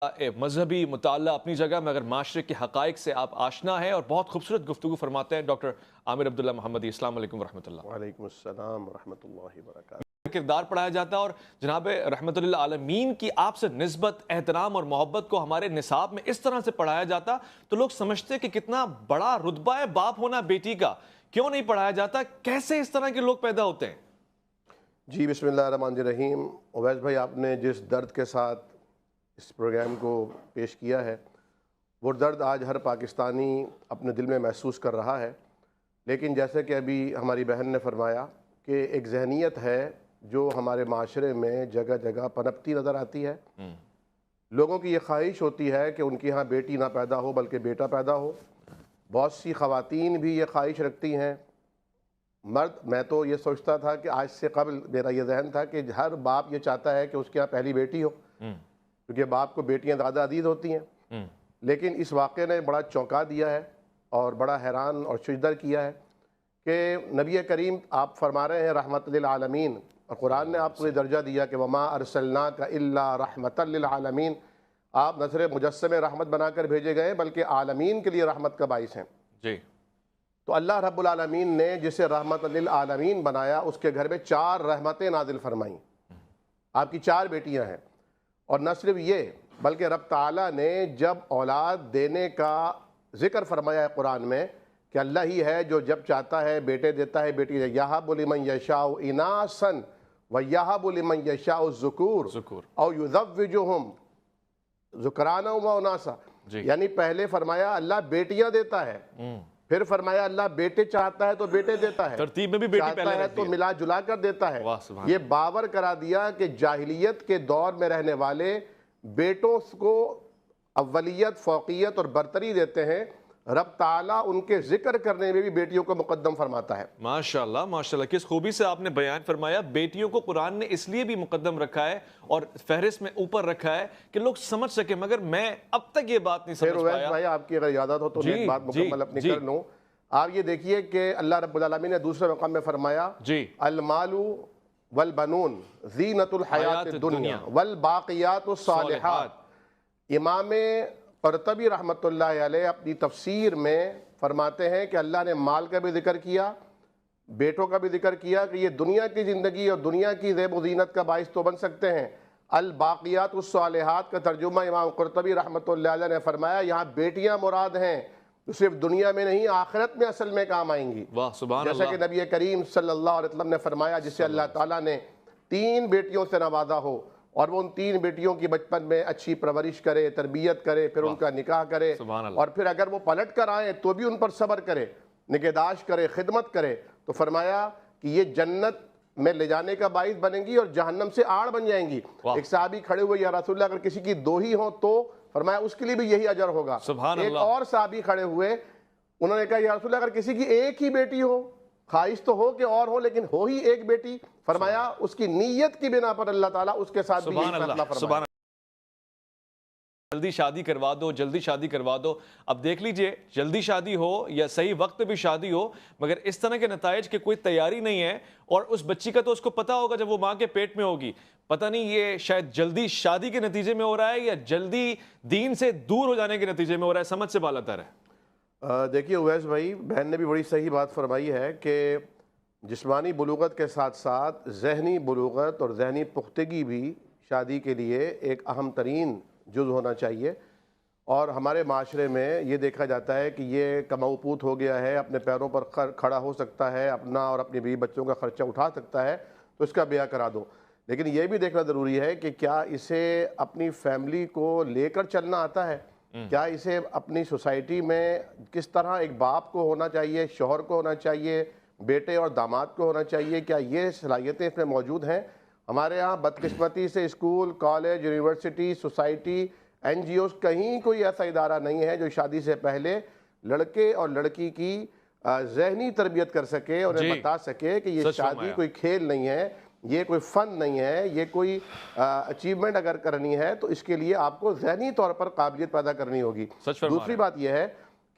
مذہبی مطالعہ اپنی جگہ میں، اگر معاشرے کے حقائق سے آپ آشنا ہیں اور بہت خوبصورت گفتگو فرماتے ہیں ڈاکٹر عامر عبداللہ محمدی۔ السلام علیکم ورحمۃ اللہ۔ وعلیکم السلام ورحمۃ اللہ وبرکاتہ۔ کردار پڑھایا جاتا ہے اور جناب رحمت اللہ عالمین کی آپ سے نسبت، احترام اور محبت کو ہمارے نصاب میں اس طرح سے پڑھایا جاتا تو لوگ سمجھتے کہ کتنا بڑا رتبہ ہے باپ ہونا بیٹی کا، کیوں نہیں پڑھایا جاتا؟ کیسے اس طرح کے لوگ پیدا ہوتے ہیں؟ جی بسم اللہ الرحمن الرحیم۔ اویس بھائی، آپ نے جس درد کے ساتھ اس پروگرام کو پیش کیا ہے، وہ درد آج ہر پاکستانی اپنے دل میں محسوس کر رہا ہے، لیکن جیسے کہ ابھی ہماری بہن نے فرمایا کہ ایک ذہنیت ہے جو ہمارے معاشرے میں جگہ جگہ پنپتی نظر آتی ہے۔ لوگوں کی یہ خواہش ہوتی ہے کہ ان کی ہاں بیٹی نہ پیدا ہو بلکہ بیٹا پیدا ہو۔ بہت سی خواتین بھی یہ خواہش رکھتی ہیں۔ مرد، میں تو یہ سوچتا تھا کہ آج سے قبل میرا یہ ذہن تھا کہ ہر باپ یہ چاہتا ہے کہ اس کے ہاں پہلی بیٹی ہو، کیونکہ باپ کو بیٹیاں زیادہ عزیز ہوتی ہیں۔ لیکن اس واقعے نے بڑا چونکا دیا ہے اور بڑا حیران اور شجدر کیا ہے کہ نبی کریم آپ فرما رہے ہیں رحمت للعالمین، اور قرآن نے آپ کو یہ درجہ دیا کہ وما ارسلناک الا رحمت للعالمین، آپ نہ صرف مجسم رحمت بنا کر بھیجے گئے بلکہ عالمین کے لیے رحمت کا باعث ہیں۔ جی، تو اللہ رب العالمین نے جسے رحمت للعالمین بنایا، اس کے گھر میں 4 رحمتیں نازل فرمائیں۔ آپ کی 4 بیٹیاں ہیں، اور نہ صرف یہ بلکہ رب تعالیٰ نے جب اولاد دینے کا ذکر فرمایا ہے قرآن میں کہ اللہ ہی ہے جو جب چاہتا ہے بیٹے دیتا ہے، بیٹی یہب لمن یشاء اناثا ویہب لمن یشاء الذکور او یزوجہم ذکرانا و اناثا۔ یعنی پہلے فرمایا اللہ بیٹیاں دیتا ہے، پھر فرمایا اللہ بیٹے چاہتا ہے تو بیٹے دیتا ہے، ترتیب میں بھی بیٹی چاہتا پہلے ہے رہتی تو ہے۔ ملا جلا کر دیتا ہے۔ یہ باور کرا دیا کہ جاہلیت کے دور میں رہنے والے بیٹوں کو اولیت، فوقیت اور برتری دیتے ہیں، رب تعالیٰ ان کے ذکر کرنے میں بھی بیٹیوں کو مقدم فرماتا ہے۔ ماشاءاللہ ماشاءاللہ، کس خوبی سے آپ نے بیان فرمایا۔ بیٹیوں کو قرآن نے اس لیے بھی مقدم رکھا ہے اور فہرست میں اوپر رکھا ہے کہ لوگ سمجھ سکیں، مگر میں اب تک یہ بات نہیں پھر سمجھ اویس پایا۔ بھائی، آپ کی اگر اجازت ہو تو میں ایک بات مکمل اپنی کر لوں۔ آپ یہ دیکھیے کہ اللہ رب العالمین نے دوسرے مقام میں فرمایا المال والبنون زینت الحیات الدنیا والباقیات الصالحات۔ امام قرطبی رحمۃ اللہ علیہ اپنی تفسیر میں فرماتے ہیں کہ اللہ نے مال کا بھی ذکر کیا، بیٹوں کا بھی ذکر کیا کہ یہ دنیا کی زندگی اور دنیا کی زیب و زینت کا باعث تو بن سکتے ہیں۔ الباقیات الصالحات کا ترجمہ امام قرطبی رحمۃ اللہ علیہ نے فرمایا یہاں بیٹیاں مراد ہیں، تو صرف دنیا میں نہیں آخرت میں اصل میں کام آئیں گی۔ جیسا کہ نبی کریم صلی اللہ علیہ وسلم نے فرمایا جسے اللہ تعالیٰ نے 3 بیٹیوں سے نوازا ہو اور وہ ان 3 بیٹیوں کی بچپن میں اچھی پرورش کرے، تربیت کرے، پھر ان کا نکاح کرے، اور پھر اگر وہ پلٹ کر آئیں تو بھی ان پر صبر کرے، نگہداشت کرے، خدمت کرے، تو فرمایا کہ یہ جنت میں لے جانے کا باعث بنیں گی اور جہنم سے آڑ بن جائیں گی۔ ایک صحابی کھڑے ہوئے، یا رسول اللہ اگر کسی کی 2 ہی ہوں تو فرمایا اس کے لیے بھی یہی اجر ہوگا۔ ایک اور صحابی کھڑے ہوئے، انہوں نے کہا یا رسول اللہ اگر کسی کی 1 ہی بیٹی ہو، خواہش تو ہو کہ اور ہو لیکن ہو ہی 1 بیٹی، فرمایا اس کی نیت کی بنا پر اللہ تعالیٰ اس کے ساتھ بھی یہی فیصلہ فرمایا۔ جلدی شادی کروا دو، جلدی شادی کروا دو۔ اب دیکھ لیجئے، جلدی شادی ہو یا صحیح وقت پہ بھی شادی ہو، مگر اس طرح کے نتائج کی کوئی تیاری نہیں ہے، اور اس بچی کا تو اس کو پتا ہوگا جب وہ ماں کے پیٹ میں ہوگی، پتہ نہیں یہ شاید جلدی شادی کے نتیجے میں ہو رہا ہے یا جلدی دین سے دور ہو جانے کے نتیجے میں ہو رہا ہے، سمجھ سے بالا تر ہے۔ دیکھیے اویس بھائی، بہن نے بھی بڑی صحیح بات فرمائی ہے کہ جسمانی بلوغت کے ساتھ ساتھ ذہنی بلوغت اور ذہنی پختگی بھی شادی کے لیے ایک اہم ترین جز ہونا چاہیے، اور ہمارے معاشرے میں یہ دیکھا جاتا ہے کہ یہ کماؤ پوت ہو گیا ہے، اپنے پیروں پر کھڑا ہو سکتا ہے، اپنا اور اپنی بیوی بچوں کا خرچہ اٹھا سکتا ہے، تو اس کا بیاہ کرا دو۔ لیکن یہ بھی دیکھنا ضروری ہے کہ کیا اسے اپنی فیملی کو لے کر چلنا آتا ہے، کیا اسے اپنی سوسائٹی میں کس طرح ایک باپ کو ہونا چاہیے، شوہر کو ہونا چاہیے، بیٹے اور داماد کو ہونا چاہیے، کیا یہ صلاحیتیں اس میں موجود ہیں؟ ہمارے ہاں بدقسمتی سے school, college, university, society, NGOs کہیں کوئی ایسا ادارہ نہیں ہے جو شادی سے پہلے لڑکے اور لڑکی کی ذہنی تربیت کر سکے اور انہیں بتا سکے کہ یہ شادی کوئی کھیل نہیں ہے، یہ کوئی فن نہیں ہے، یہ کوئی اچیومنٹ اگر کرنی ہے تو اس کے لیے آپ کو ذہنی طور پر قابلیت پیدا کرنی ہوگی۔ دوسری بات یہ ہے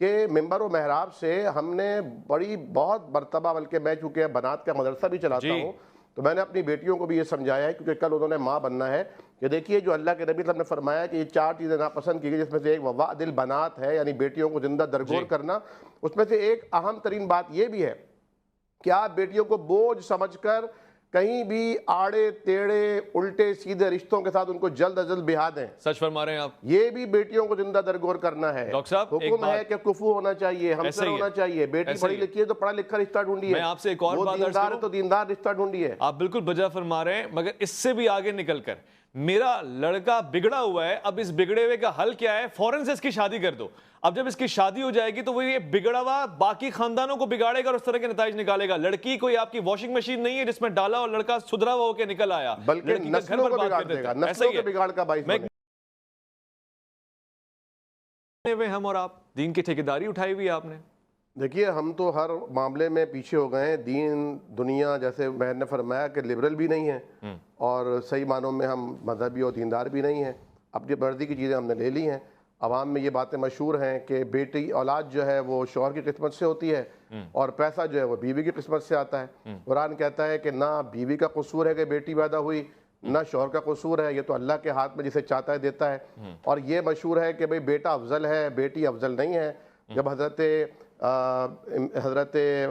کہ ممبر و محراب سے ہم نے بہت مرتبہ، بلکہ میں چونکہ بنات کا مدرسہ بھی چلاتا ہوں، تو میں نے اپنی بیٹیوں کو بھی یہ سمجھایا ہے کیونکہ کل انہوں نے ماں بننا ہے کہ دیکھیے جو اللہ کے نبی صلی اللہ علیہ وسلم نے فرمایا کہ یہ 4 چیزیں ناپسند کی گئی جس میں سے ایک وَوَعْدِ الْبَنَاتِ ہے یعنی بیٹیوں کو زندہ درگور کرنا، اس میں سے ایک اہم ترین بات یہ بھی ہے کہ آپ بیٹیوں کو بوجھ سمجھ کر کہیں بھی آڑے ٹیڑے الٹے سیدھے رشتوں کے ساتھ ان کو جلد از جلد بہا دیں. سچ فرما رہے ہیں آپ. یہ بھی بیٹیوں کو زندہ درگور کرنا ہے. ڈاکٹر صاحب حکم ہے کہ کفو ہونا چاہیے، ہمسر ہونا چاہیے. بیٹی پڑھی لکھی ہے تو پڑھا لکھا رشتہ ڈھونڈی ہے. میں آپ سے ایک اور بات عرض دیندار ہے تو دیندار رشتہ ڈھونڈی ہے. آپ بالکل بجا فرما رہے ہیں، مگر اس سے بھی آگے نکل کر میرا لڑکا بگڑا ہوا ہے، اب اس بگڑے ہوئے کا حل کیا ہے؟ فوراں سے اس کی شادی کر دو. اب جب اس کی شادی ہو جائے گی تو وہ یہ بگڑا ہوا باقی خاندانوں کو بگاڑے گا اور اس طرح کے نتائج نکالے گا. لڑکی کوئی آپ کی واشنگ مشین نہیں ہے جس میں ڈالا اور لڑکا سدھرا ہوا ہو کے نکل آیا، بلکہ نسلوں کو بگاڑ دے گا، نسلوں کے بگاڑ کا باعث بنے گا. ہم اور آپ دین کی ٹھیکیداری اٹھائی ہوئی آپ نے. دیکھیے ہم تو ہر معاملے میں پیچھے ہو گئے ہیں. دین دنیا جیسے میں نے فرمایا کہ لبرل بھی نہیں ہے اور صحیح معنوں میں ہم مذہبی اور دیندار بھی نہیں ہیں. اپنی مرضی کی چیزیں ہم نے لے لی ہیں. عوام میں یہ باتیں مشہور ہیں کہ بیٹی اولاد جو ہے وہ شوہر کی قسمت سے ہوتی ہے اور پیسہ جو ہے وہ بیوی کی قسمت سے آتا ہے. قرآن کہتا ہے کہ نہ بیوی کا قصور ہے کہ بیٹی پیدا ہوئی، نہ شوہر کا قصور ہے، یہ تو اللہ کے ہاتھ میں جسے چاہتا ہے دیتا ہے. اور یہ مشہور ہے کہ بھئی بیٹا افضل ہے، بیٹی افضل نہیں ہے. جب حضرت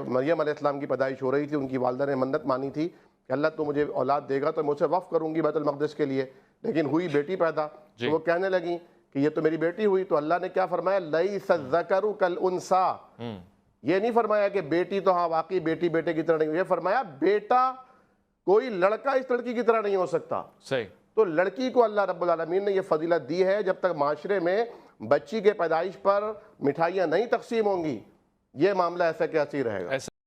مریم علیہ السلام کی پیدائش ہو رہی تھی، ان کی والدہ نے منت مانی تھی کہ اللہ تو مجھے اولاد دے گا تو میں اسے وقف کروں گی بیت المقدس کے لیے، لیکن ہوئی بیٹی پیدا. تو وہ کہنے لگیں کہ یہ تو میری بیٹی ہوئی. تو اللہ نے کیا فرمایا؟ لیس الذکر کالانثی. یہ نہیں فرمایا کہ بیٹی تو ہاں واقعی بیٹی بیٹے کی طرح نہیں، یہ فرمایا بیٹا کوئی لڑکا اس لڑکی کی طرح نہیں ہو سکتا. صحیح. تو لڑکی کو اللہ رب العالمین نے یہ فضیلت دی ہے. جب تک معاشرے میں بچی کے پیدائش پر مٹھائیاں نہیں تقسیم ہوں گی یہ معاملہ ایسا کہ ایسے ہی رہے گا.